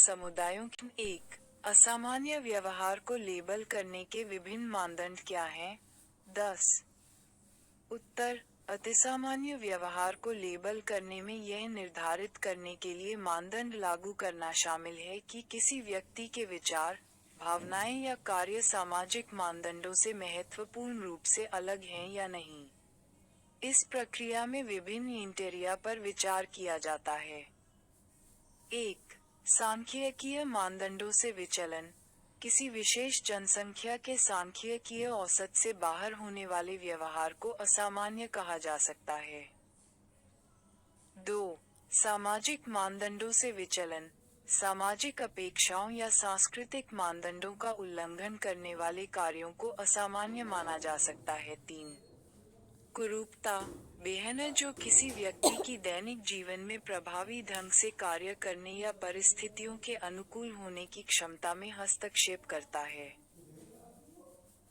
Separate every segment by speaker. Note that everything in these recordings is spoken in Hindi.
Speaker 1: समुदायों की एक असामान्य व्यवहार को लेबल करने के विभिन्न मानदंड क्या हैं? 10 उत्तर अतिसामान्य व्यवहार को लेबल करने में यह निर्धारित करने के लिए मानदंड लागू करना शामिल है कि किसी व्यक्ति के विचार, भावनाएं या कार्य सामाजिक मानदंडों से महत्वपूर्ण रूप से अलग हैं या नहीं। इस प्रक्रिया में विभिन्न इंटेरिया पर विचार किया जाता है। 1 सांख्यिकीय मानदंडों से विचलन, किसी विशेष जनसंख्या के सांख्यिकीय औसत से बाहर होने वाले व्यवहार को असामान्य कहा जा सकता है। 2 सामाजिक मानदंडों से विचलन, सामाजिक अपेक्षाओं या सांस्कृतिक मानदंडों का उल्लंघन करने वाले कार्यों को असामान्य माना जा सकता है। 3 कुरूपता, बेहन जो किसी व्यक्ति की दैनिक जीवन में प्रभावी ढंग से कार्य करने या परिस्थितियों के अनुकूल होने की क्षमता में हस्तक्षेप करता है।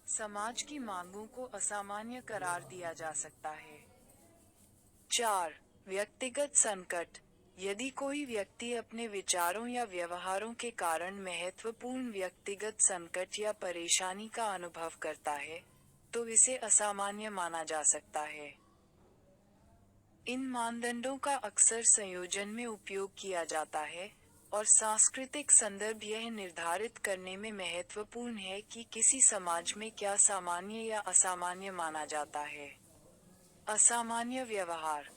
Speaker 1: समाज की मांगों को असामान्य करार दिया जा सकता है। 4 व्यक्तिगत संकट, यदि कोई व्यक्ति अपने विचारों या व्यवहारों के कारण महत्वपूर्ण व्यक्तिगत संकट या परेशानी का अनुभव करता है, तो इसे असामान्य माना जा सकता है। इन मानदंडों का अक्सर संयोजन में उपयोग किया जाता है, और सांस्कृतिक संदर्भ यह निर्धारित करने में महत्वपूर्ण है कि किसी समाज में क्या सामान्य या असामान्य माना जाता है। असामान्य व्यवहार।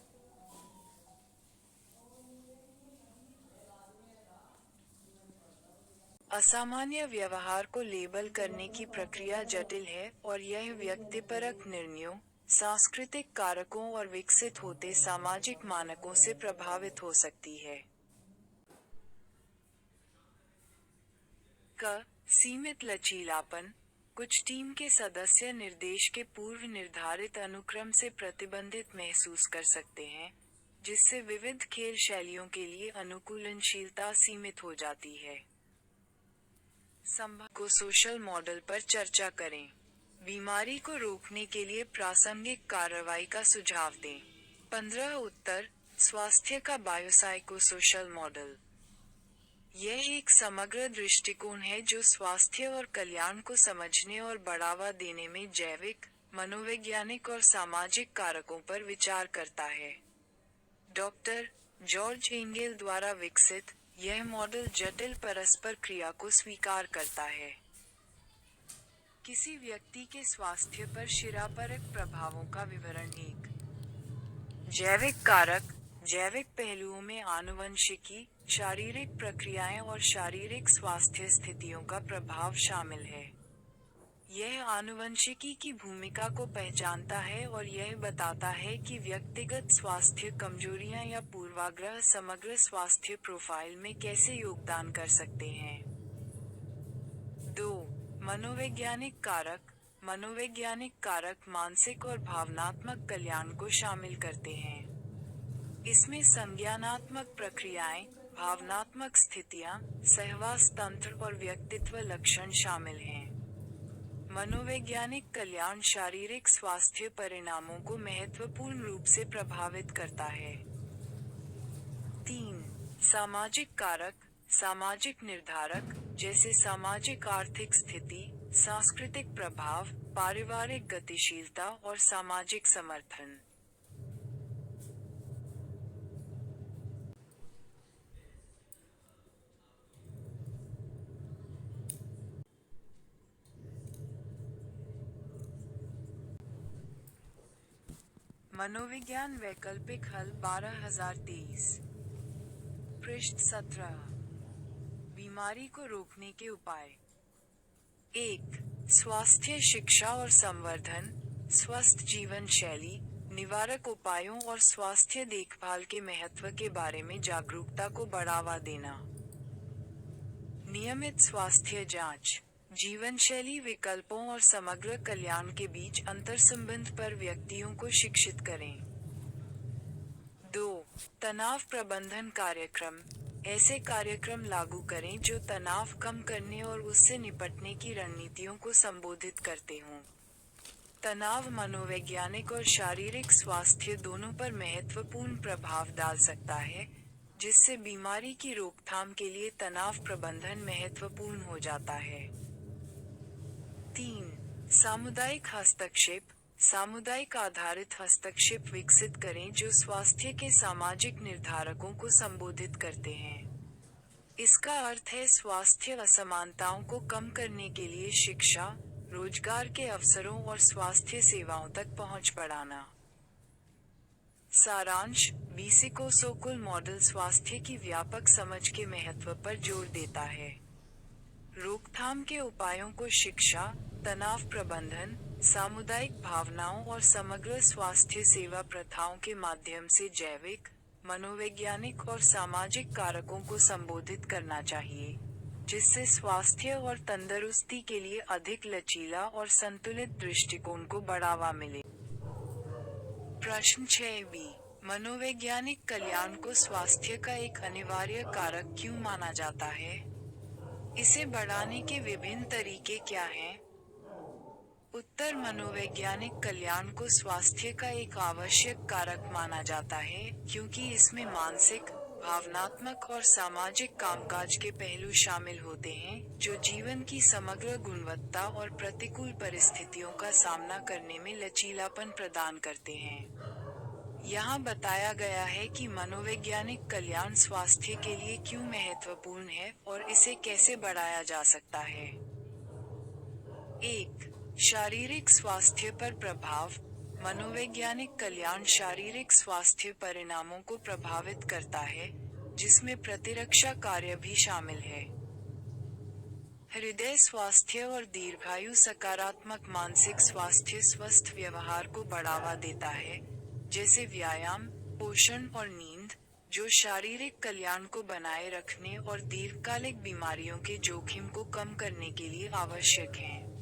Speaker 1: असामान्य व्यवहार को लेबल करने की प्रक्रिया जटिल है और यह व्यक्तिपरक निर्णयों, सांस्कृतिक कारकों और विकसित होते सामाजिक मानकों से प्रभावित हो सकती है। सीमित लचीलापन, कुछ टीम के सदस्य निर्देश के पूर्व निर्धारित अनुक्रम से प्रतिबंधित महसूस कर सकते हैं, जिससे विविध खेल शैलियों के लिए अनुकूलनशीलता सीमित हो जाती है। संभव को सोशल मॉडल पर चर्चा करें। बीमारी को रोकने के लिए प्रासंगिक कार्रवाई का सुझाव दें। 15 उत्तर स्वास्थ्य का बायोसाइकोसोशल मॉडल। यह एक समग्र दृष्टिकोण है जो स्वास्थ्य और कल्याण को समझने और बढ़ावा देने में जैविक, मनोवैज्ञानिक और सामाजिक कारकों पर विचार करता है। डॉक्टर जॉर्ज एंगेल द्वारा विकसित, यह मॉडल जटिल परस्पर क्रिया को स्वीकार करता है। किसी व्यक्ति के स्वास्थ्य पर शिरापरक प्रभावों का विवरण। 1 जैविक कारक, जैविक पहलुओं में आनुवंशिकी, शारीरिक प्रक्रियाएं और शारीरिक स्वास्थ्य स्थितियों का प्रभाव शामिल है। यह आनुवंशिकी की भूमिका को पहचानता है और यह बताता है कि व्यक्तिगत स्वास्थ्य कमजोरियां या पूर्वाग्रह समग्र स्वास्थ्य प्रोफाइल में कैसे योगदान कर सकते हैं। 2 मनोवैज्ञानिक कारक, मनोवैज्ञानिक कारक मानसिक और भावनात्मक कल्याण को शामिल करते हैं। इसमें संज्ञानात्मक प्रक्रियाएं, भावनात्मक स्थितियां, सहवास तंत्र और व्यक्तित्व लक्षण शामिल हैं। मनोवैज्ञानिक कल्याण शारीरिक स्वास्थ्य परिणामों को महत्वपूर्ण रूप से प्रभावित करता है। 3 सामाजिक कारक, सामाजिक निर्धारक, जैसे सामाजिक आर्थिक स्थिति, सांस्कृतिक प्रभाव, पारिवारिक गतिशीलता और सामाजिक समर्थन। मनोविज्ञान वैकल्पिक हल 12023 पृष्ठ 17। बीमारी को रोकने के उपाय। 1 स्वास्थ्य शिक्षा और संवर्धन, स्वस्थ जीवन शैली, निवारक उपायों और स्वास्थ्य देखभाल के महत्व के बारे में जागरूकता को बढ़ावा देना। नियमित स्वास्थ्य जांच, जीवनशैली विकल्पों और समग्र कल्याण के बीच अंतर्संबंध पर व्यक्तियों को शिक्षित करें। 2 तनाव प्रबंधन कार्यक्रम, ऐसे कार्यक्रम लागू करें जो तनाव कम करने और उससे निपटने की रणनीतियों को संबोधित करते हों। तनाव मनोवैज्ञानिक और शारीरिक स्वास्थ्य दोनों पर महत्वपूर्ण प्रभाव डाल सकता है, जिससे बीमारी की रोकथाम के लिए तनाव प्रबंधन महत्वपूर्ण हो जाता है। 3. सामुदायिक हस्तक्षेप। सामुदायिक आधारित हस्तक्षेप विकसित करें जो स्वास्थ्य के सामाजिक निर्धारकों को संबोधित करते हैं। इसका अर्थ है स्वास्थ्य असमानताओं को कम करने के लिए शिक्षा, रोजगार के अवसरों और स्वास्थ्य सेवाओं तक पहुंच बढ़ाना। सारांश: बिसिको-सोकुल मॉडल स्वास्थ्य की व्यापक समझ के महत्व पर जोर देता है। रोकथाम के उपायों को शिक्षा, तनाव प्रबंधन, सामुदायिक भावनाओं और समग्र स्वास्थ्य सेवा प्रथाओं के माध्यम से जैविक, मनोवैज्ञानिक और सामाजिक कारकों को संबोधित करना चाहिए, जिससे स्वास्थ्य और तंदुरुस्ती के लिए अधिक लचीला और संतुलित दृष्टिकोण को बढ़ावा मिले। प्रश्न 6b, मनोवैज्ञानिक कल्याण को स्वास्थ्य का एक अनिवार्य कारक क्यों माना जाता है? इसे बढ़ाने के विभिन्न तरीके क्या हैं? उत्तर: मनोवैज्ञानिक कल्याण को स्वास्थ्य का एक आवश्यक कारक माना जाता है, क्योंकि इसमें मानसिक, भावनात्मक और सामाजिक कामकाज के पहलू शामिल होते हैं, जो जीवन की समग्र गुणवत्ता और प्रतिकूल परिस्थितियों का सामना करने में लचीलापन प्रदान करते हैं। यहाँ बताया गया है कि मनोवैज्ञानिक कल्याण स्वास्थ्य के लिए क्यों महत्वपूर्ण है और इसे कैसे बढ़ाया जा सकता है। 1. शारीरिक स्वास्थ्य पर प्रभाव। मनोवैज्ञानिक कल्याण शारीरिक स्वास्थ्य परिणामों को प्रभावित करता है, जिसमें प्रतिरक्षा कार्य भी शामिल है। हृदय स्वास्थ्य और दीर्घायु सकारात्मक मानसिक स्वास्थ्य स्वस्थ व्यवहार को बढ़ावा देता है, जैसे व्यायाम, पोषण और नींद, जो शारीरिक कल्याण को बनाए रखने और दीर्घकालिक बीमारियों के जोखिम को कम करने के लिए आवश्यक हैं।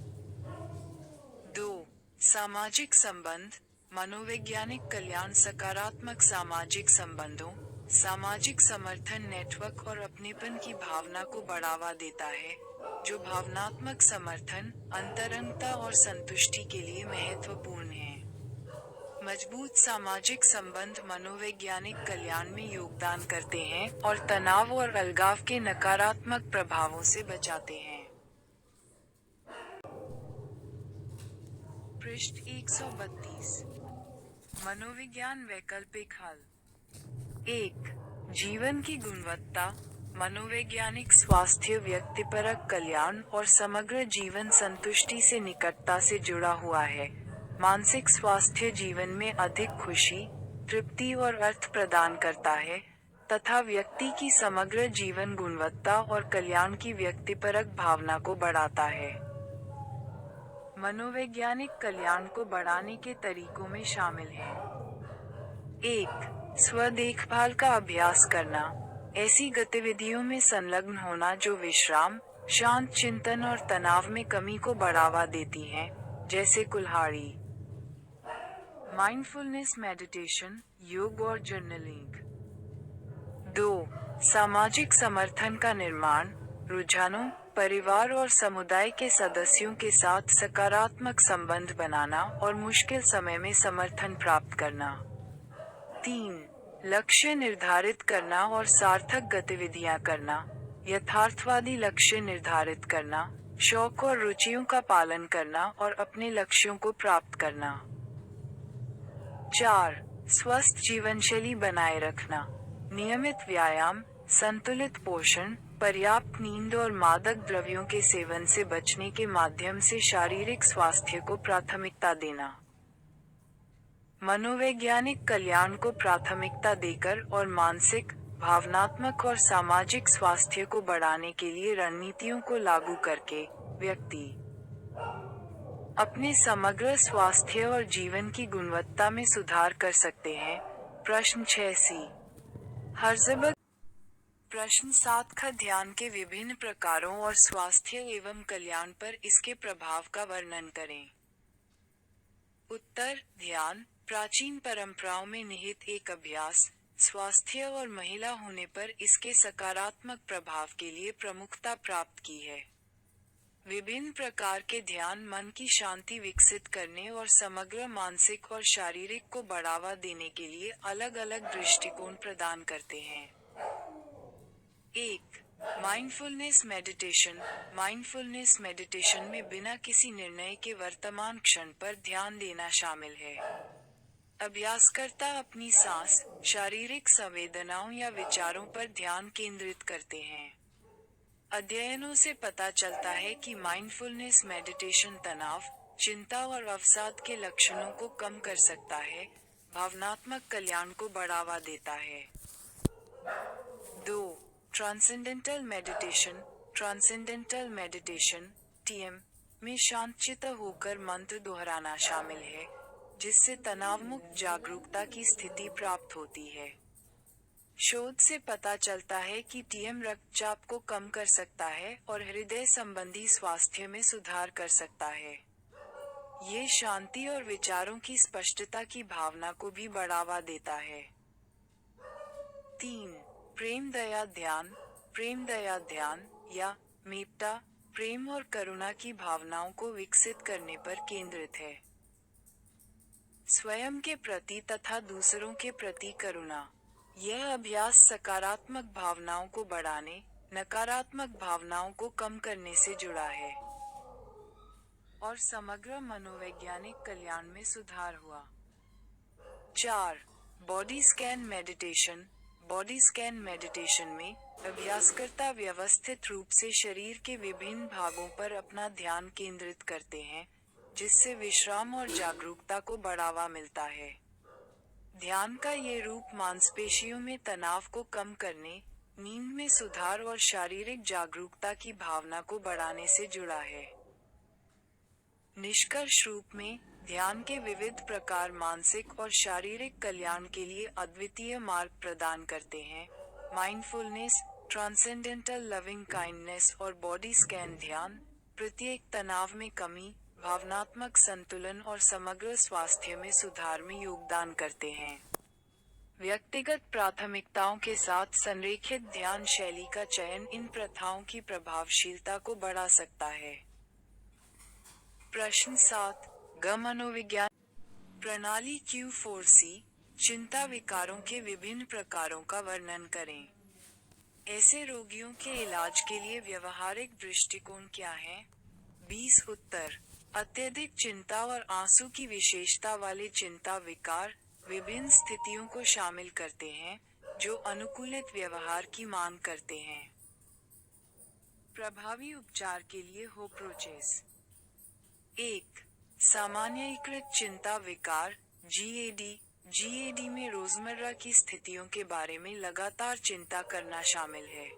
Speaker 1: 2. सामाजिक संबंध। मनोवैज्ञानिक कल्याण सकारात्मक सामाजिक संबंधों, सामाजिक समर्थन नेटवर्क और अपनेपन की भावना को बढ़ावा देता है, जो भावनात्मक समर्थन, अंतरंगता और संतुष्टि के लिए महत्वपूर्ण है। मजबूत सामाजिक संबंध मनोवैज्ञानिक कल्याण में योगदान करते हैं और तनाव और अलगाव के नकारात्मक प्रभावों से बचाते हैं। पृष्ठ 132। मनोविज्ञान वैकल्पिक हल। 1. जीवन की गुणवत्ता। मनोवैज्ञानिक स्वास्थ्य व्यक्तिपरक कल्याण और समग्र जीवन संतुष्टि से निकटता से जुड़ा हुआ है। मानसिक स्वास्थ्य जीवन में अधिक खुशी, तृप्ति और अर्थ प्रदान करता है, तथा व्यक्ति की समग्र जीवन गुणवत्ता और कल्याण की व्यक्तिपरक भावना को बढ़ाता है। मनोवैज्ञानिक कल्याण को बढ़ाने के तरीकों में शामिल हैं। 1. स्व देखभाल का अभ्यास करना। ऐसी गतिविधियों में संलग्न होना जो विश्राम, शांत चिंतन और तनाव में कमी को बढ़ावा देती हैं, जैसे कुल्हाड़ी, माइंडफुलनेस मेडिटेशन, योग और जर्नलिंग। 2. सामाजिक समर्थन का निर्माण। रुझानों, परिवार और समुदाय के सदस्यों के साथ सकारात्मक संबंध बनाना और मुश्किल समय में समर्थन प्राप्त करना। 3. लक्ष्य निर्धारित करना और सार्थक गतिविधियां करना। यथार्थवादी लक्ष्य निर्धारित करना, शौक और रुचियों का पालन करना और अपने लक्ष्यों को प्राप्त करना। 4. स्वस्थ जीवनशैली बनाए रखना। नियमित व्यायाम, संतुलित पोषण, पर्याप्त नींद और मादक द्रव्यों के सेवन से बचने के माध्यम से शारीरिक स्वास्थ्य को प्राथमिकता देना। मनोवैज्ञानिक कल्याण को प्राथमिकता देकर और मानसिक, भावनात्मक और सामाजिक स्वास्थ्य को बढ़ाने के लिए रणनीतियों को लागू करके, व्यक्ति अपने समग्र स्वास्थ्य और जीवन की गुणवत्ता में सुधार कर सकते हैं। प्रश्न 6c, हर्ज़बर्ग। प्रश्न 7 का ध्यान के विभिन्न प्रकारों और स्वास्थ्य एवं कल्याण पर इसके प्रभाव का वर्णन करें। उत्तर: ध्यान, प्राचीन परंपराओं में निहित एक अभ्यास, स्वास्थ्य और महिला होने पर इसके सकारात्मक प्रभाव के लिए प्रमुखता प्राप्त की है। विभिन्न प्रकार के ध्यान मन की शांति विकसित करने और समग्र मानसिक और शारीरिक को बढ़ावा देने के लिए अलग अलग दृष्टिकोण प्रदान करते हैं। एक, माइंडफुलनेस मेडिटेशन। माइंडफुलनेस मेडिटेशन में बिना किसी निर्णय के वर्तमान क्षण पर ध्यान देना शामिल है। अभ्यासकर्ता अपनी सांस, शारीरिक संवेदनाओं या विचारों पर ध्यान केंद्रित करते हैं। अध्ययनों से पता चलता है कि माइंडफुलनेस मेडिटेशन तनाव, चिंता और अवसाद के लक्षणों को कम कर सकता है, भावनात्मक कल्याण को बढ़ावा देता है। 2. Transcendental meditation. Transcendental meditation (TM) में शांतचित्त होकर मंत्र दोहराना शामिल है, जिससे तनावमुक्त जागरूकता की स्थिति प्राप्त होती है। शोध से पता चलता है कि TM रक्तचाप को कम कर सकता है और हृदय संबंधी स्वास्थ्य में सुधार कर सकता है। ये शांति और विचारों की स्पष्टता की भावना को भी बढ़ावा देता है। 3. प्रेम दया ध्यान। प्रेम दया ध्यान या मेप्टा प्रेम और करुणा की भावनाओं को विकसित करने पर केंद्रित है। स्वयं के प्रति तथा दूसरों के प्रति करुणा। यह अभ्यास सकारात्मक भावनाओं को बढ़ाने, नकारात्मक भावनाओं को कम करने से जुड़ा है और समग्र मनोवैज्ञानिक कल्याण में सुधार हुआ। 4. Body scan meditation. Body scan meditation में अभ्यासकर्ता व्यवस्थित रूप से शरीर के विभिन्न भागों पर अपना ध्यान केंद्रित करते हैं, जिससे विश्राम और जागरूकता को बढ़ावा मिलता है। ध्यान का ये रूप मांसपेशियों में तनाव को कम करने, नींद में सुधार और शारीरिक जागरूकता की भावना को बढ़ाने से जुड़ा है। निष्कर्ष रूप में, ध्यान के विविध प्रकार मानसिक और शारीरिक कल्याण के लिए अद्वितीय मार्ग प्रदान करते हैं। माइंडफुलनेस, ट्रांसेंडेंटल लविंग काइंडनेस और बॉडी स्कैन ध्यान, प्रत्येक तनाव में कमी, भावनात्मक संतुलन और समग्र स्वास्थ्य में सुधार में योगदान करते हैं। व्यक्तिगत प्राथमिकताओं के साथ संरेखित ध्यान शैली का चयन इन प्रथाओं की प्रभावशीलता को बढ़ा सकता है। प्रश्न 7, ग मनोविज्ञान प्रणाली Q4C, चिंता विकारों के विभिन्न प्रकारों का वर्णन करें। ऐसे रोगियों के इलाज के लिए व्यवहारिक दृष्टिकोण क्या है? 20 उत्तर। अत्यधिक चिंता और आंसू की विशेषता वाले चिंता विकार विभिन्न स्थितियों को शामिल करते हैं, जो अनुकूलित व्यवहार की मांग करते हैं। प्रभावी उपचार के लिए अप्रोचेस। 1. सामान्यीकृत चिंता विकार GAD। GAD में रोजमर्रा की स्थितियों के बारे में लगातार चिंता करना शामिल है।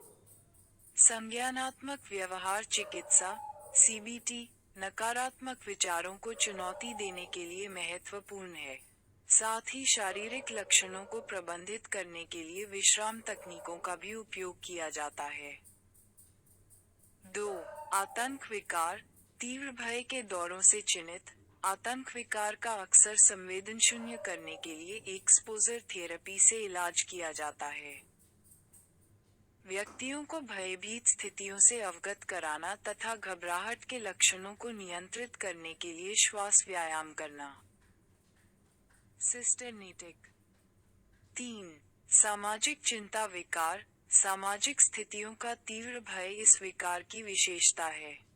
Speaker 1: संज्ञानात्मक व्यवहार चिकित्सा CBT नकारात्मक विचारों को चुनौती देने के लिए महत्वपूर्ण है। साथ ही शारीरिक लक्षणों को प्रबंधित करने के लिए विश्राम तकनीकों का भी उपयोग किया जाता है। 2. आतंक विकार तीव्र भय के दौरों से चिन्हित, आतंक विकार का अक्सर संवेदन शून्य करने के लिए एक्सपोजर थेरेपी से इलाज किया जाता है। व्यक्तियों को भयभीत स्थितियों से अवगत कराना तथा घबराहट के लक्षणों को नियंत्रित करने के लिए श्वास व्यायाम करना। सिस्टेनेटिक। 3. सामाजिक चिंता विकार सामाजिक स्थितियों का तीव्र भय इस विकार की विशेषता है।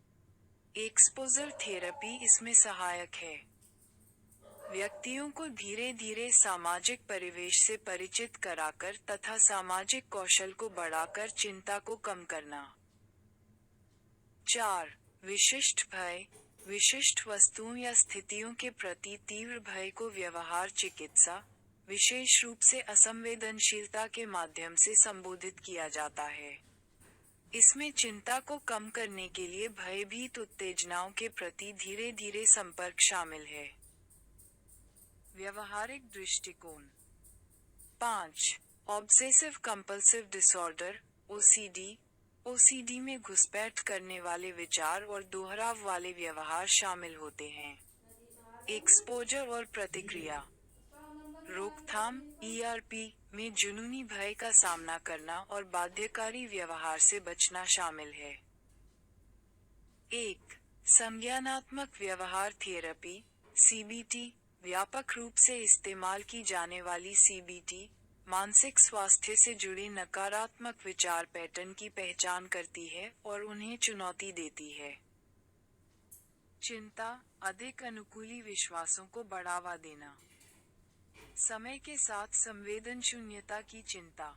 Speaker 1: एक्सपोजर थेरेपी इसमें सहायक है। व्यक्तियों को धीरे धीरे सामाजिक परिवेश से परिचित कराकर तथा सामाजिक कौशल को बढ़ाकर चिंता को कम करना। 4. विशिष्ट भय विशिष्ट वस्तुओं या स्थितियों के प्रति तीव्र भय को व्यवहार चिकित्सा, विशेष रूप से असंवेदनशीलता के माध्यम से संबोधित किया जाता है। इसमें चिंता को कम करने के लिए भयभीत उत्तेजनाओं के प्रति धीरे धीरे संपर्क शामिल है। व्यवहारिक दृष्टिकोण। 5. Obsessive compulsive disorder OCD। OCD में घुसपैठ करने वाले विचार और दोहराव वाले व्यवहार शामिल होते हैं। एक्सपोजर और प्रतिक्रिया। रोकथाम ERP में जुनूनी भय का सामना करना और बाध्यकारी व्यवहार से बचना शामिल है। 1. संज्ञानात्मक व्यवहार थेरेपी CBT व्यापक रूप से इस्तेमाल की जाने वाली CBT मानसिक स्वास्थ्य से जुड़े नकारात्मक विचार पैटर्न की पहचान करती है और उन्हें चुनौती देती है। चिंता, अधिक अनुकूली विश्वासों को बढ़ावा देना। समय के साथ संवेदन शून्यता की चिंता।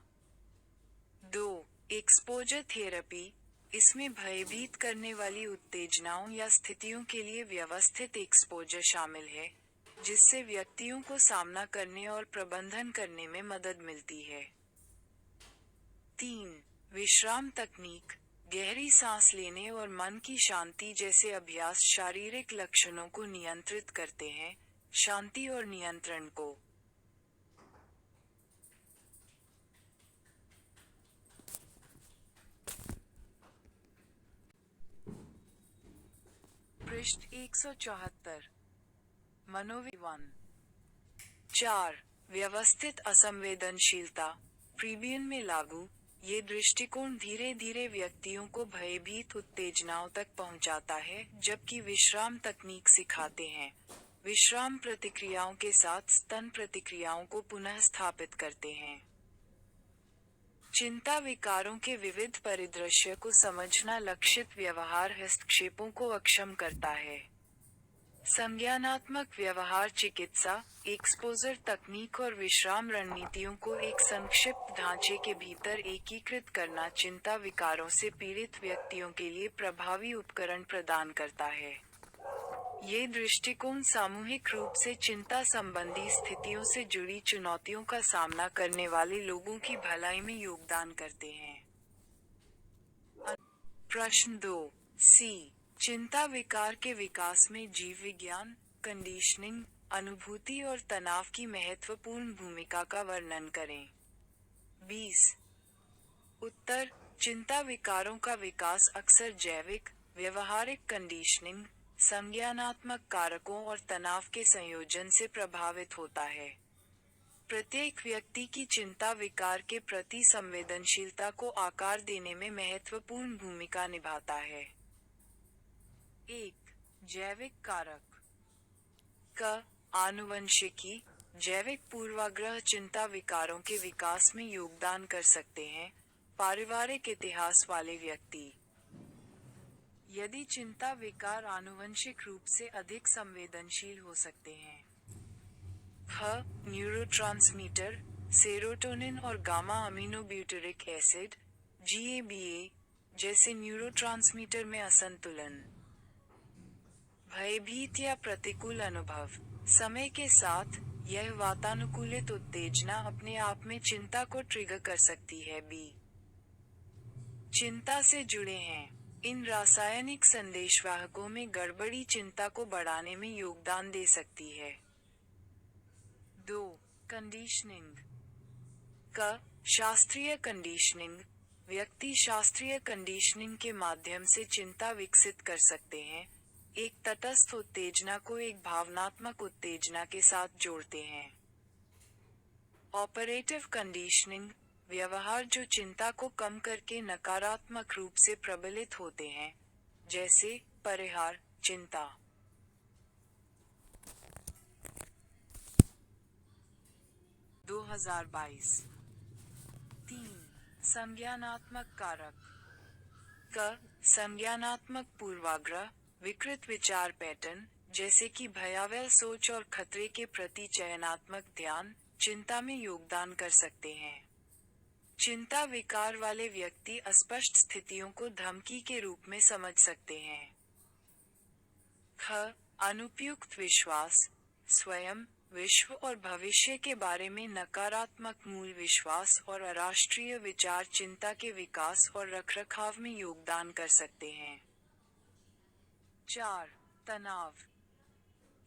Speaker 1: 2. Exposure therapy. इसमें भयभीत करने वाली उत्तेजनाओं या स्थितियों के लिए व्यवस्थित एक्सपोजर शामिल है, जिससे व्यक्तियों को सामना करने और प्रबंधन करने में मदद मिलती है। 3. विश्राम तकनीक। गहरी सांस लेने और मन की शांति जैसे अभ्यास शारीरिक लक्षणों को नियंत्रित करते हैं, शांति और नियंत्रण को। पृष्ठ 174। मनोविज्ञान। 4. व्यवस्थित असंवेदनशीलता। प्रीबियन में लागू, ये दृष्टिकोण धीरे धीरे व्यक्तियों को भयभीत उत्तेजनाओं तक पहुंचाता है, जबकि विश्राम तकनीक सिखाते हैं। विश्राम प्रतिक्रियाओं के साथ स्तन प्रतिक्रियाओं को पुनः स्थापित करते हैं। चिंता विकारों के विविध परिदृश्य को समझना लक्षित व्यवहार हस्तक्षेपों को अक्षम करता है। संज्ञानात्मक व्यवहार चिकित्सा, एक्सपोजर तकनीक और विश्राम रणनीतियों को एक संक्षिप्त ढांचे के भीतर एकीकृत करना चिंता विकारों से पीड़ित व्यक्तियों के लिए प्रभावी उपकरण प्रदान करता है। ये दृष्टिकोण सामूहिक रूप से चिंता संबंधी स्थितियों से जुड़ी चुनौतियों का सामना करने वाले लोगों की भलाई में योगदान करते हैं। प्रश्न 2 सी। चिंता विकार के विकास में जीव विज्ञान, कंडीशनिंग, अनुभूति और तनाव की महत्वपूर्ण भूमिका का वर्णन करें। 20। उत्तर, चिंता विकारों का विकास अक्सर जैविक, व्यवहारिक कंडीशनिंग, संज्ञानात्मक कारकों और तनाव के संयोजन से प्रभावित होता है। प्रत्येक व्यक्ति की चिंता विकार के प्रति संवेदनशीलता को आकार देने में महत्वपूर्ण भूमिका निभाता है। 1. जैविक कारक। क. आनुवंशिकी। जैविक पूर्वाग्रह चिंता विकारों के विकास में योगदान कर सकते हैं। पारिवारिक इतिहास वाले व्यक्ति। यदि चिंता विकार आनुवंशिक रूप से अधिक संवेदनशील हो सकते हैं। ख. न्यूरोट्रांसमीटर, सेरोटोनिन और गामा अमीनोब्यूटेरिक एसिड (GABA) जैसे न्यूरोट्रांसमीटर में असंतुलन। भयभीत या प्रतिकूल अनुभव। समय के साथ, यह वातानुकूलित उत्तेजना अपने आप में चिंता को ट्रिगर कर सकती है। बी। चिंता से जुड़े हैं। इन रासायनिक संदेशवाहकों में गड़बड़ी चिंता को बढ़ाने में योगदान दे सकती है। 2. कंडीशनिंग। क. शास्त्रीय कंडीशनिंग। व्यक्ति शास्त्रीय कंडीशनिंग के माध्यम से चिंता विकसित कर सकते हैं। एक तटस्थ उत्तेजना को एक भावनात्मक उत्तेजना के साथ जोड़ते हैं। Operative conditioning. व्यवहार जो चिंता को कम करके नकारात्मक रूप से प्रबलित होते हैं, जैसे परिहार चिंता। 2022। 3. संज्ञानात्मक कारक। क. संज्ञानात्मक पूर्वाग्रह, विकृत विचार पैटर्न, जैसे कि भयावह सोच और खतरे के प्रति चयनात्मक ध्यान, चिंता में योगदान कर सकते हैं। चिंता विकार वाले व्यक्ति अस्पष्ट स्थितियों को धमकी के रूप में समझ सकते हैं। ख. अनुपयुक्त विश्वास। स्वयं, विश्व और भविष्य के बारे में नकारात्मक मूल विश्वास और अराष्ट्रीय विचार चिंता के विकास और रखरखाव में योगदान कर सकते हैं। 4. तनाव।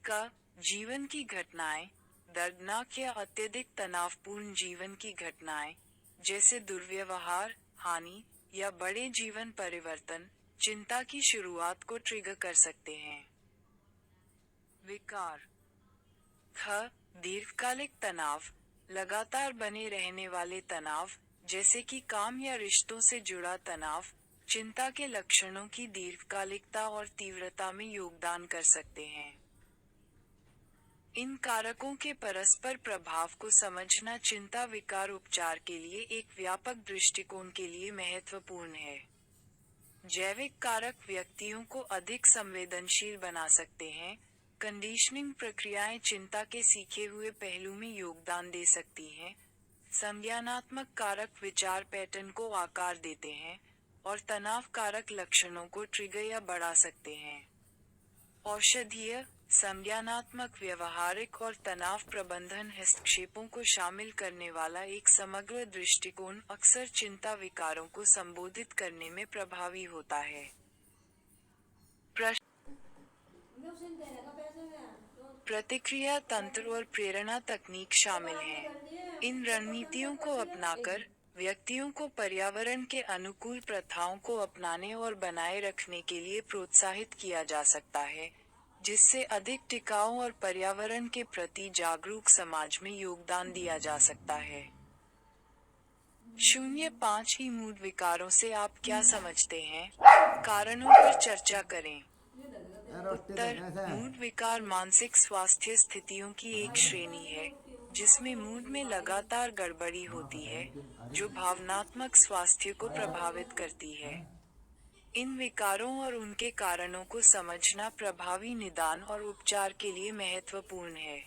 Speaker 1: क. जीवन की घटनाएं, दर्दनाक या अत्यधिक तनावपूर्ण जीवन की घटनाएं, जैसे दुर्व्यवहार, हानि, या बड़े जीवन परिवर्तन, चिंता की शुरुआत को ट्रिगर कर सकते हैं। विकार। ख. दीर्घकालिक तनाव, लगातार बने रहने वाले तनाव, जैसे कि काम या रिश्तों से जुड़ा तनाव, चिंता के लक्षणों की दीर्घकालिकता और तीव्रता में योगदान कर सकते हैं। इन कारकों के परस्पर प्रभाव को समझना चिंता विकार उपचार के लिए एक व्यापक दृष्टिकोण के लिए महत्वपूर्ण है। जैविक कारक व्यक्तियों को अधिक संवेदनशील बना सकते हैं। कंडीशनिंग प्रक्रियाएं चिंता के सीखे हुए पहलू में योगदान दे सकती हैं। संज्ञानात्मक कारक विचार पैटर्न को आकार देते हैं और तनाव कारक लक्षणों को ट्रिगर या बढ़ा सकते हैं। औषधीय, संज्ञानात्मक, व्यवहारिक और तनाव प्रबंधन हस्तक्षेपों को शामिल करने वाला एक समग्र दृष्टिकोण अक्सर चिंता विकारों को संबोधित करने में प्रभावी होता है। प्रतिक्रिया तंत्र और प्रेरणा तकनीक शामिल हैं। इन रणनीतियों को अपनाकर व्यक्तियों को पर्यावरण के अनुकूल प्रथाओं को अपनाने और बनाए रखने के लिए प्रोत्साहित किया जा सकता है, जिससे अधिक टिकाऊ और पर्यावरण के प्रति जागरूक समाज में योगदान दिया जा सकता है। 05 ही मूड विकारों से आप क्या समझते हैं? कारणों पर चर्चा करें। उत्तर: मूड विकार मानसिक स्वास्थ्य स्थितियों की एक श्रेणी है, जिसमें मूड में लगातार गड़बड़ी होती है, जो भावनात्मक स्वास्थ्य को प्रभावित करती है। इन विकारों और उनके कारणों को समझना प्रभावी निदान और उपचार के लिए महत्वपूर्ण है।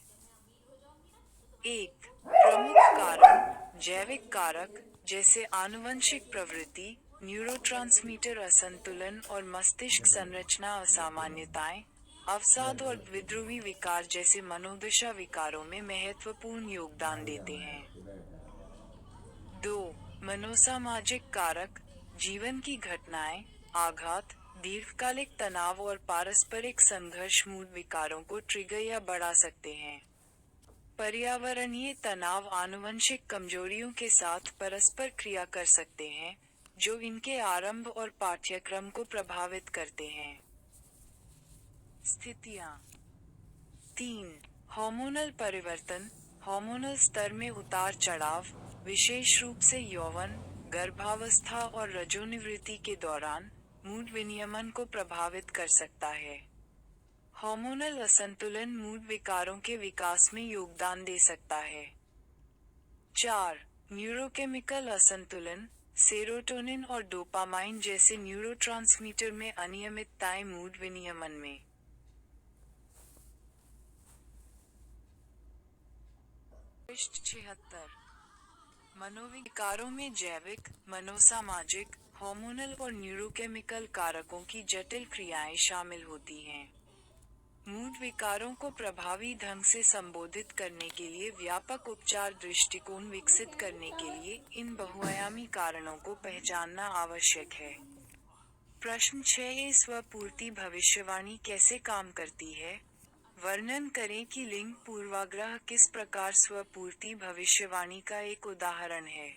Speaker 1: 1. प्रमुख कारण: जैविक कारक, जैसे आनुवंशिक प्रवृत्ति, न्यूरोट्रांसमीटर असंतुलन और मस्तिष्क संरचना असामान्यताएं, अवसाद और द्विध्रुवी विकार जैसे मनोदशा विकारों में महत्वपूर्ण योगदान देते हैं। 2. मनोसामाजिक कारक, जीवन की घटनाएं, आघात, दीर्घकालिक तनाव और पारस्परिक संघर्ष मूड विकारों को ट्रिगर या बढ़ा सकते हैं। पर्यावरणीय तनाव आनुवंशिक कमजोरियों के साथ परस्पर क्रिया कर सकते हैं, जो इनके आरंभ और पाठ्यक्रम को प्रभावित करते हैं। स्थितियां। 3. हार्मोनल परिवर्तन, हार्मोनल स्तर में उतार चढ़ाव, विशेष रूप से यौवन, गर्भावस्था और रजोनिवृत्ति के दौरान, मूड विनियमन को प्रभावित कर सकता है। हार्मोनल असंतुलन मूड विकारों के विकास में योगदान दे सकता है। 4. न्यूरोकेमिकल असंतुलन, सेरोटोनिन और डोपामाइन जैसे न्यूरोट्रांसमीटर में अनियमितताएं मूड विनियमन में 76. मनोविकारों में जैविक, मनोसामाजिक, हार्मोनल और न्यूरोकेमिकल कारकों की जटिल क्रियाएं शामिल होती हैं। मूड विकारों को प्रभावी ढंग से संबोधित करने के लिए व्यापक उपचार दृष्टिकोण विकसित करने के लिए इन बहुआयामी कारणों को पहचानना आवश्यक है। प्रश्न 6. स्वपूर्ति भविष्यवाणी कैसे काम करती है? वर्णन करें कि लिंग पूर्वाग्रह किस प्रकार स्वपूर्ति भविष्यवाणी का एक उदाहरण है।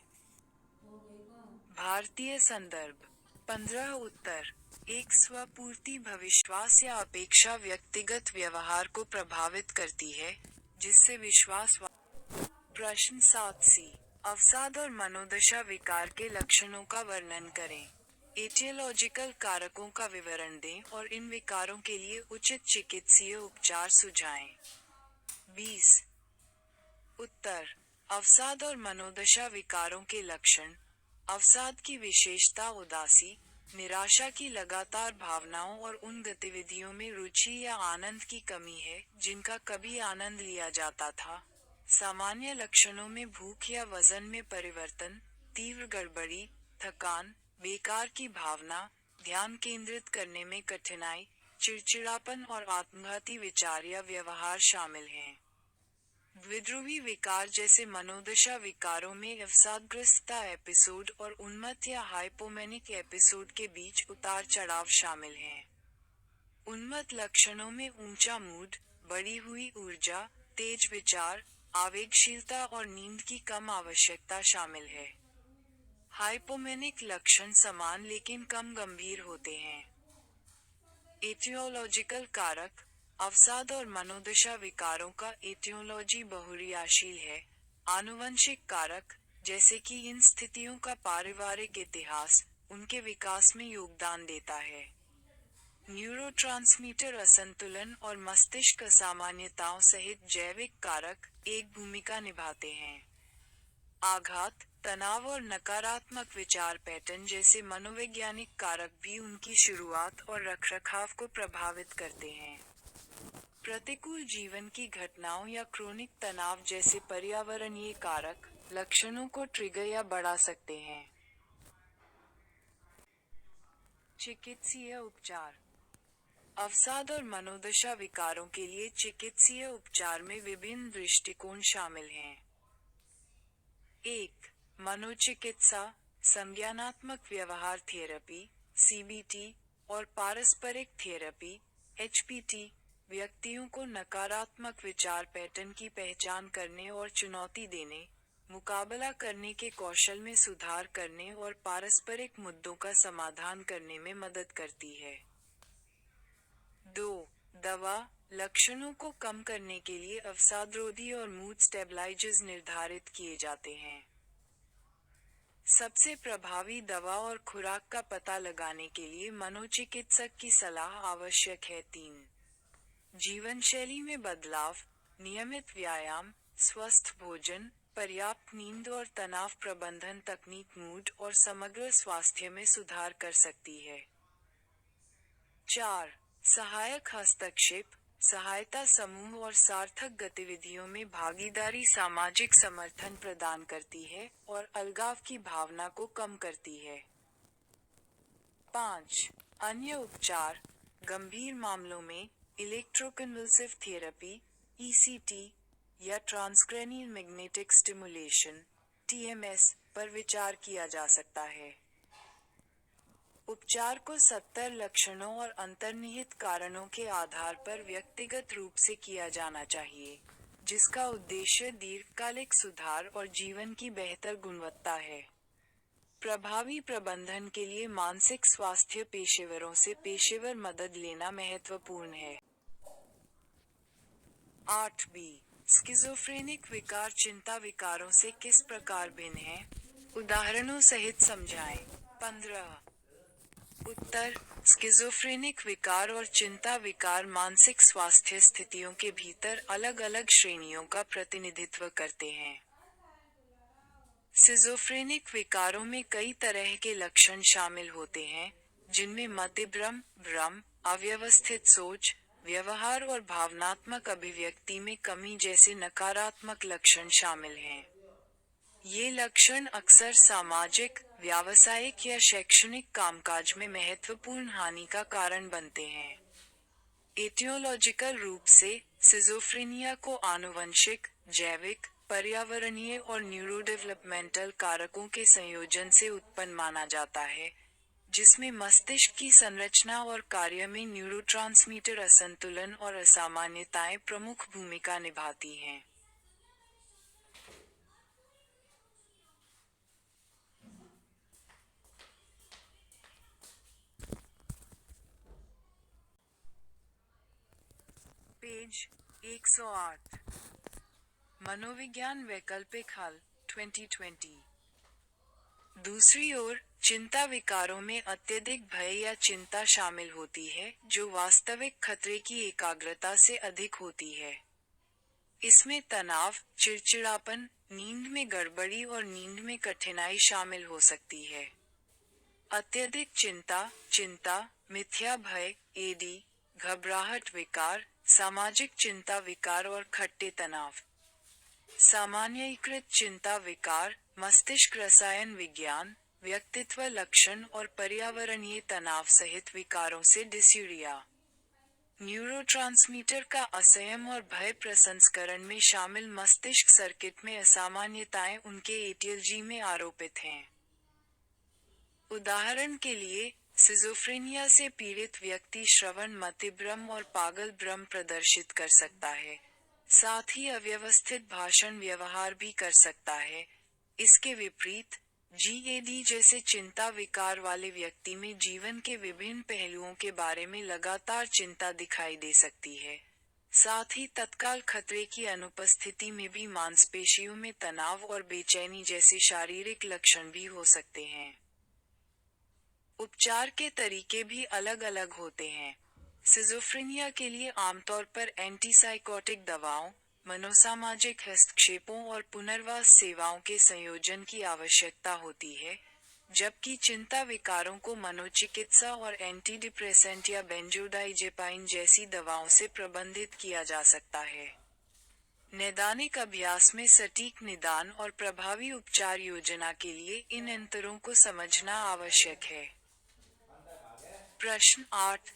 Speaker 1: भारतीय संदर्भ 15. उत्तर 1. स्वपूर्ति भविष्यवास या अपेक्षा व्यक्तिगत व्यवहार को प्रभावित करती है, जिससे विश्वास। प्रश्न 7. अवसाद और मनोदशा विकार के लक्षणों का वर्णन करें। एटियोलॉजिकल कारकों का विवरण दें और इन विकारों के लिए उचित चिकित्सीय उपचार सुझाएं। 20. उत्तर: अवसाद और मनोदशा विकारों के लक्षण। अवसाद की विशेषता उदासी, निराशा की लगातार भावनाओं और उन गतिविधियों में रुचि या आनंद की कमी है, जिनका कभी आनंद लिया जाता था। सामान्य लक्षणों में भूख या वजन में परिवर्तन, तीव्र गड़बड़ी, थकान, बेकार की भावना, ध्यान केंद्रित करने में कठिनाई, चिड़चिड़ापन और आत्मघाती विचार या व्यवहार शामिल हैं। द्विध्रुवी विकार जैसे मनोदशा विकारों में अवसादग्रस्तता एपिसोड और उन्मत्त या हाइपोमेनिक एपिसोड के बीच उतार चढ़ाव शामिल हैं। उन्मत्त लक्षणों में ऊंचा मूड, बढ़ी हुई ऊर्जा, तेज विचार, आवेगशीलता और नींद की कम आवश्यकता शामिल है। हाइपोमेनिक लक्षण समान लेकिन कम गंभीर होते हैं। एटियोलॉजिकल कारक। अवसाद और मनोदशा विकारों का एटियोलॉजी बहुक्रियाशील है। आनुवंशिक कारक, जैसे कि इन स्थितियों का पारिवारिक इतिहास, उनके विकास में योगदान देता है। न्यूरोट्रांसमीटर असंतुलन और मस्तिष्क असामान्यताओं सहित जैविक कारक एक भूमिका निभाते हैं। आघात, तनाव और नकारात्मक विचार पैटर्न जैसे मनोवैज्ञानिक कारक भी उनकी शुरुआत और रखरखाव को प्रभावित करते हैं। प्रतिकूल जीवन की घटनाओं या क्रोनिक तनाव जैसे पर्यावरणीय कारक लक्षणों को ट्रिगर या बढ़ा सकते हैं। चिकित्सीय उपचार। अवसाद और मनोदशा विकारों के लिए चिकित्सीय उपचार में विभिन्न दृष्टिकोण शामिल हैं। 1. मनोचिकित्सा, संज्ञानात्मक व्यवहार थेरेपी (CBT) और पारस्परिक थेरेपी (HPT) व्यक्तियों को नकारात्मक विचार पैटर्न की पहचान करने और चुनौती देने, मुकाबला करने के कौशल में सुधार करने और पारस्परिक मुद्दों का समाधान करने में मदद करती है। 2. दवा, लक्षणों को कम करने के लिए अवसादरोधी और मूड स्टेबलाइजर्स निर्धारित किए जाते हैं। सबसे प्रभावी दवा और खुराक का पता लगाने के लिए मनोचिकित्सक की सलाह आवश्यक है। 3. जीवनशैली में बदलाव, नियमित व्यायाम, स्वस्थ भोजन, पर्याप्त नींद और तनाव प्रबंधन तकनीक मूड और समग्र स्वास्थ्य में सुधार कर सकती है। 4. सहायक हस्तक्षेप, सहायता समूह और सार्थक गतिविधियों में भागीदारी सामाजिक समर्थन प्रदान करती है और अलगाव की भावना को कम करती है। 5. अन्य उपचार, गंभीर मामलों में इलेक्ट्रोकन्वल्सिव थेरेपी (ECT) या ट्रांसक्रैनियल मैग्नेटिक स्टिमुलेशन (TMS) पर विचार किया जा सकता है। उपचार को 70 लक्षणों और अंतर्निहित कारणों के आधार पर व्यक्तिगत रूप से किया जाना चाहिए, जिसका उद्देश्य दीर्घकालिक सुधार और जीवन की बेहतर गुणवत्ता है। प्रभावी प्रबंधन के लिए मानसिक स्वास्थ्य पेशेवरों से पेशेवर मदद लेना महत्वपूर्ण है। 8b. स्किज़ोफ्रेनिक विकार चिंता विकारों से किस प्रकार भिन्न है? उदाहरणों सहित समझाएं। 15. उत्तर: स्किज़ोफ्रेनिक विकार और चिंता विकार मानसिक स्वास्थ्य स्थितियों के भीतर अलग-अलग श्रेणियों का प्रतिनिधित्व करते हैं। स्किज़ोफ्रेनिक विकारों में कई तरह के लक्षण शामिल होते हैं, जिनमें मतिभ्रम, भ्रम, अव्यवस्थित सोच, व्यवहार और भावनात्मक अभिव्यक्ति में कमी जैसे नकारात्मक लक्षण शामिल हैं। ये लक्षण अक्सर सामाजिक, व्यावसायिक या शैक्षणिक कामकाज में महत्वपूर्ण हानि का कारण बनते हैं। एटियोलॉजिकल रूप से, स्किज़ोफ्रेनिया को आनुवंशिक, जैविक, पर्यावरणीय और न्यूरोडेवलपमेंटल कारकों के संयोजन से उत्पन्न माना जाता है, जिसमें मस्तिष्क की संरचना और कार्य में न्यूरोट्रांसमीटर असंतुलन और असामान्यताएं प्रमुख भूमिका निभाती हैं। पेज 108। मनोविज्ञान वैकल्पिक हल 2020। दूसरी ओर, चिंता विकारों में अत्यधिक भय या चिंता शामिल होती है, जो वास्तविक खतरे की एकाग्रता से अधिक होती है। इसमें तनाव, चिड़चिड़ापन, नींद में गड़बड़ी और नींद में कठिनाई शामिल हो सकती है। अत्यधिक चिंता, मिथ्या भय, एडी, घबराहट विकार, सामाजिक चिंता विकार और खट्टे तनाव। सामान्यीकृत चिंता विकार, मस्तिष्क रसायन विज्ञान, व्यक्तित्व लक्षण और पर्यावरणीय तनाव सहित विकारों से डिस्यूरिया। न्यूरोट्रांसमीटर का असंयम और भय प्रसंस्करण में शामिल मस्तिष्क सर्किट में असामान्यताएं उनके एटीएलजी में आरोपित हैं। उदाहरण के लिए, स्किज़ोफ्रेनिया से पीड़ित व्यक्ति श्रवण मतिभ्रम और पागल भ्रम प्रदर्शित कर सकता है, साथ ही अव्यवस्थित भाषण व्यवहार भी कर सकता है। इसके विपरीत, जीएडी जैसे चिंता विकार वाले व्यक्ति में जीवन के विभिन्न पहलुओं के बारे में लगातार चिंता दिखाई दे सकती है, साथ ही तत्काल खतरे की अनुपस्थिति में भी मांसपेशियों में तनाव और बेचैनी जैसे शारीरिक लक्षण भी हो सकते हैं। उपचार के तरीके भी अलग अलग होते हैं। सिजोफ्रेनिया के लिए आमतौर पर एंटीसाइकोटिक दवाओं, मनोसामाजिक हस्तक्षेपों और पुनर्वास सेवाओं के संयोजन की आवश्यकता होती है, जबकि चिंता विकारों को मनोचिकित्सा और एंटीडिप्रेसेंट या बेंजोडाइजेपाइन जैसी दवाओं से प्रबंधित किया जा सकता है। नैदानिक अभ्यास में सटीक निदान और प्रभावी उपचार योजना के लिए इन अंतरों को समझना आवश्यक है। प्रश्न 8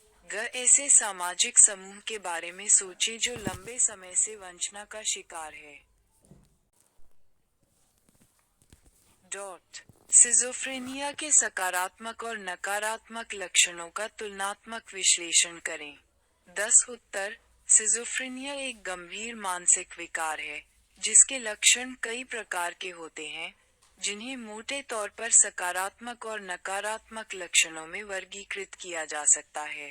Speaker 1: ऐसे सामाजिक समूह के बारे में सोचें जो लंबे समय से वंचना का शिकार है। सिजोफ्रेनिया के सकारात्मक और नकारात्मक लक्षणों का तुलनात्मक विश्लेषण करें। 10 उत्तर। सिजोफ्रेनिया एक गंभीर मानसिक विकार है, जिसके लक्षण कई प्रकार के होते हैं, जिन्हें मोटे तौर पर सकारात्मक और नकारात्मक लक्षणों में वर्गीकृत किया जा सकता है।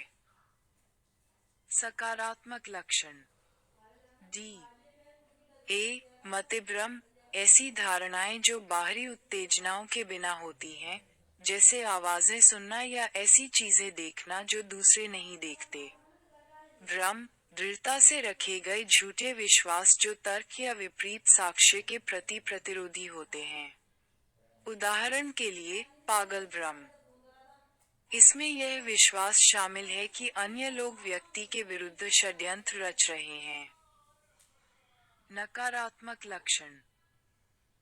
Speaker 1: सकारात्मक लक्षण। मतिभ्रम, ऐसी धारणाएं जो बाहरी उत्तेजनाओं के बिना होती हैं, जैसे आवाजें सुनना या ऐसी चीजें देखना जो दूसरे नहीं देखते। भ्रम, दृढ़ता से रखे गए झूठे विश्वास जो तर्क या विपरीत साक्ष्य के प्रति प्रतिरोधी होते हैं। उदाहरण के लिए, पागल भ्रम। इसमें यह विश्वास शामिल है कि अन्य लोग व्यक्ति के विरुद्ध षड्यंत्र रच रहे हैं। नकारात्मक लक्षण।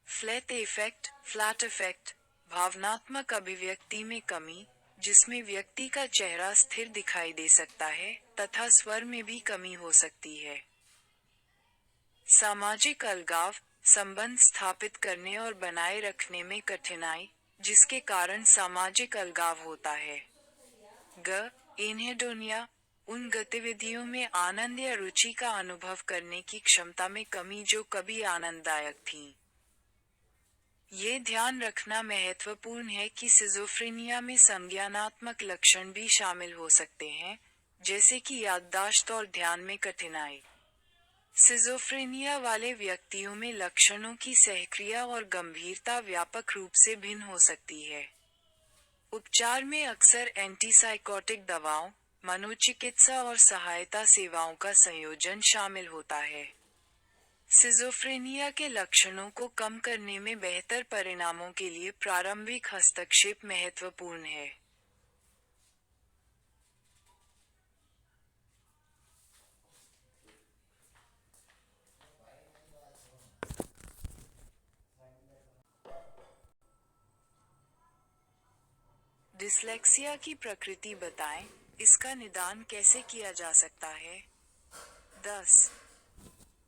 Speaker 1: फ्लैट इफेक्ट, भावनात्मक अभिव्यक्ति में कमी, जिसमें व्यक्ति का चेहरा स्थिर दिखाई दे सकता है, तथा स्वर में भी कमी हो सकती है। सामाजिक अलगाव, संबंध स्थापित करने और बनाए रखने में कठिनाई, जिसके कारण सामाजिक अलगाव होता है। एनहेडोनिया, उन गतिविधियों में आनंद या रुचि का अनुभव करने की क्षमता में कमी जो कभी आनंददायक थीं। ये ध्यान रखना महत्वपूर्ण है कि सिजोफ्रेनिया में संज्ञानात्मक लक्षण भी शामिल हो सकते हैं, जैसे कि याददाश्त और ध्यान में कठिनाई। सिजोफ्रेनिया वाले व्यक्तियों में लक्षणों की सहक्रिया और गंभीरता व्यापक रूप से भिन्न हो सकती है। उपचार में अक्सर एंटीसाइकोटिक दवाओं, मनोचिकित्सा और सहायता सेवाओं का संयोजन शामिल होता है। सिजोफ्रेनिया के लक्षणों को कम करने में बेहतर परिणामों के लिए प्रारंभिक हस्तक्षेप महत्वपूर्ण है। डिस्लेक्सिया की प्रकृति बताएं, इसका निदान कैसे किया जा सकता है। 10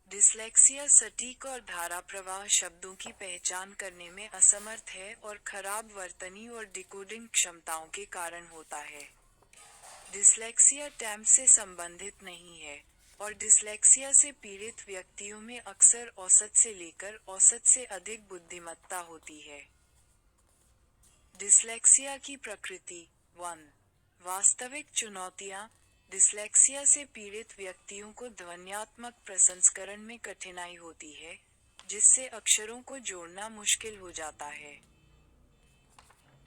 Speaker 1: डिस्लेक्सिया सटीक और धारा प्रवाह शब्दों की पहचान करने में असमर्थ है और खराब वर्तनी और डिकोडिंग क्षमताओं के कारण होता है। डिस्लेक्सिया टैम्प से संबंधित नहीं है, और डिस्लेक्सिया से पीड़ित व्यक्तियों में अक्सर औसत से लेकर औसत से अधिक बुद्धिमत्ता होती है। डिस्लेक्सिया की प्रकृति। 1 वास्तविक चुनौतियां। डिस्लेक्सिया से पीड़ित व्यक्तियों को ध्वन्यात्मक प्रसंस्करण में कठिनाई होती है, जिससे अक्षरों को जोड़ना मुश्किल हो जाता है।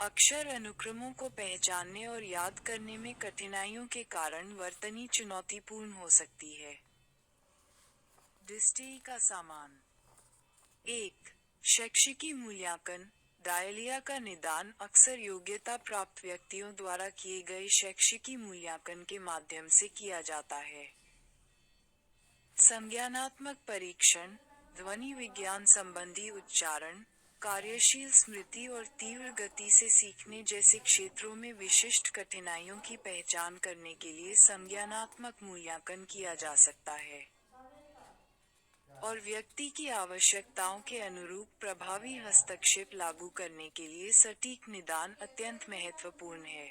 Speaker 1: अक्षर अनुक्रमों को पहचानने और याद करने में कठिनाइयों के कारण वर्तनी चुनौतीपूर्ण हो सकती है। डिस्टी का सामान। 1 शैक्षिकी मूल्यांकन। डायलिया का निदान अक्सर योग्यता प्राप्त व्यक्तियों द्वारा किए गए शैक्षिकी मूल्यांकन के माध्यम से किया जाता है। संज्ञानात्मक परीक्षण, ध्वनि विज्ञान संबंधी उच्चारण, कार्यशील स्मृति और तीव्र गति से सीखने जैसे क्षेत्रों में विशिष्ट कठिनाइयों की पहचान करने के लिए संज्ञानात्मक मूल्यांकन किया जा सकता है, और व्यक्ति की आवश्यकताओं के अनुरूप प्रभावी हस्तक्षेप लागू करने के लिए सटीक निदान अत्यंत महत्वपूर्ण है।